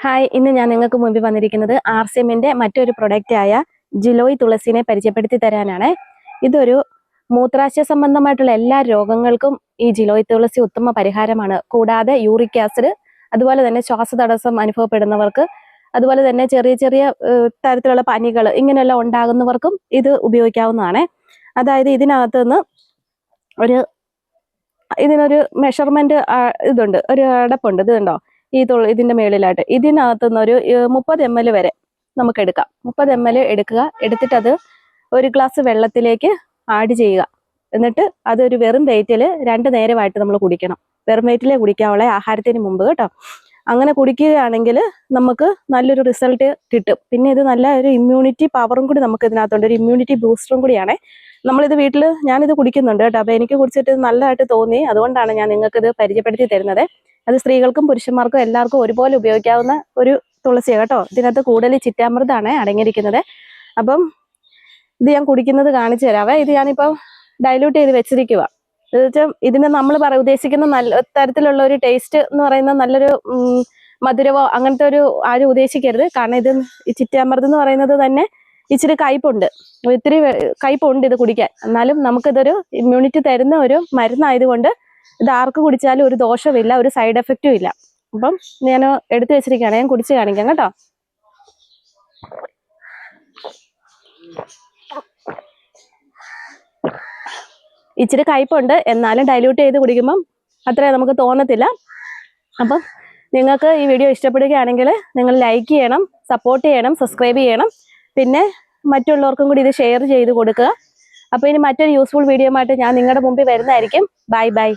Hi, ഇന്ന് ഞാൻ നിങ്ങൾക്ക് മുമ്പിൽ വന്നിരിക്കുന്നത് ആർസിഎമ്മിന്റെ മറ്റൊരു പ്രൊഡക്റ്റായ ജിലോയ് തുളസിനെ പരിചയപ്പെടുത്തി തരാനാണ്. ഇതൊരു മൂത്രാശയ സംബന്ധമായിട്ടുള്ള എല്ലാ രോഗങ്ങൾക്കും ഈ ജിലോയ് തുളസി ഉത്തമ പരിഹാരമാണ്. കൂടാതെ യൂറിക് ആസിഡ്, അതുപോലെ തന്നെ ശ്വാസതടസ്സം അനുഭവപ്പെടുന്നവർക്ക്, അതുപോലെ തന്നെ ചെറിയ ചെറിയ തരത്തിലുള്ള പനികൾ ഇങ്ങനെയെല്ലാം ഉണ്ടാകുന്നവർക്കും ഇത് ഉപയോഗിക്കാവുന്നതാണ്. അതായത് ഇതിനൊരു മെഷർമെന്റ് ഇതുണ്ട്, ഒരു അടപ്പുണ്ട്, ഇത് കണ്ടോ, ഇതിന്റെ മേളിലായിട്ട്. ഇതിനകത്തുനിന്ന് ഒരു 30 ml വരെ നമുക്ക് എടുക്കാം. 30 ml എടുക്കുക. എടുത്തിട്ട് അത് ഒരു ഗ്ലാസ് വെള്ളത്തിലേക്ക് ആഡ് ചെയ്യുക. എന്നിട്ട് അതൊരു വെറും വെയിറ്റിൽ 2 നേരമായിട്ട് നമ്മൾ കുടിക്കണം. വെറും വെയിറ്റിലേ കുടിക്കാവുള്ള, ആഹാരത്തിന് മുമ്പ് കേട്ടോ. അങ്ങനെ കുടിക്കുകയാണെങ്കിൽ നമുക്ക് നല്ലൊരു റിസൾട്ട് കിട്ടും. പിന്നെ ഇത് നല്ല ഒരു ഇമ്മ്യൂണിറ്റി പവറും കൂടി നമുക്ക് ഇതിനകത്തുണ്ട്, ഒരു ഇമ്മ്യൂണിറ്റി ബൂസ്റ്ററും കൂടിയാണ്. നമ്മളിത് ഞാനിത് കുടിക്കുന്നുണ്ട് കേട്ടോ. അപ്പോൾ എനിക്ക് കുടിച്ചിട്ട് നല്ലതായിട്ട് തോന്നി, അതുകൊണ്ടാണ് ഞാൻ നിങ്ങൾക്കിത് പരിചയപ്പെടുത്തി തരുന്നത്. അത് സ്ത്രീകൾക്കും പുരുഷന്മാർക്കും എല്ലാവർക്കും ഒരുപോലെ ഉപയോഗിക്കാവുന്ന ഒരു തുളസിയാണ് കേട്ടോ. ഇതിനകത്ത് കൂടുതൽ ചിറ്റാമൃതാണ് അടങ്ങിയിരിക്കുന്നത്. അപ്പം ഇത് ഞാൻ കുടിക്കുന്നത് കാണിച്ചു തരാവേ. ഇത് ഞാനിപ്പോൾ ഡൈല്യൂട്ട് ചെയ്ത് വെച്ചിരിക്കുക. ഇതിന് നമ്മൾ ഉദ്ദേശിക്കുന്ന നല്ല തരത്തിലുള്ള ഒരു ടേസ്റ്റ് എന്ന് പറയുന്ന നല്ലൊരു മധുരവോ അങ്ങനത്തെ ഒരു ആരും ഉദ്ദേശിക്കരുത്. കാരണം ഈ ചിറ്റാമൃതം എന്ന് പറയുന്നത് തന്നെ ഇച്ചിരി കയ്പുണ്ട്, ഇത്തിരി കയ്പുണ്ട് ഇത് കുടിക്കാൻ. എന്നാലും നമുക്കിതൊരു ഇമ്മ്യൂണിറ്റി തരുന്ന ഒരു മരുന്നായതുകൊണ്ട് ഇത് ആർക്ക് കുടിച്ചാലും ഒരു ദോഷമില്ല, ഒരു സൈഡ് എഫക്റ്റും ഇല്ല. അപ്പം ഞാൻ എടുത്തു വെച്ചിരിക്കുകയാണ്, ഞാൻ കുടിച്ച് കാണിക്കാം കേട്ടോ. ഇച്ചിരി കയ്പുണ്ട്, എന്നാലും ഡൈല്യൂട്ട് ചെയ്ത് കുടിക്കുമ്പം അത്രയും നമുക്ക് തോന്നത്തില്ല. അപ്പം നിങ്ങൾക്ക് ഈ വീഡിയോ ഇഷ്ടപ്പെടുകയാണെങ്കിൽ നിങ്ങൾ ലൈക്ക് ചെയ്യണം, സപ്പോർട്ട് ചെയ്യണം, സബ്സ്ക്രൈബ് ചെയ്യണം. പിന്നെ മറ്റുള്ളവർക്കും കൂടി ഇത് ഷെയർ ചെയ്ത് കൊടുക്കുക. അപ്പോൾ ഇനി മറ്റൊരു യൂസ്ഫുൾ വീഡിയോ ആയിട്ട് ഞാൻ നിങ്ങളുടെ മുമ്പിൽ വരുന്നതായിരിക്കും. Bye bye.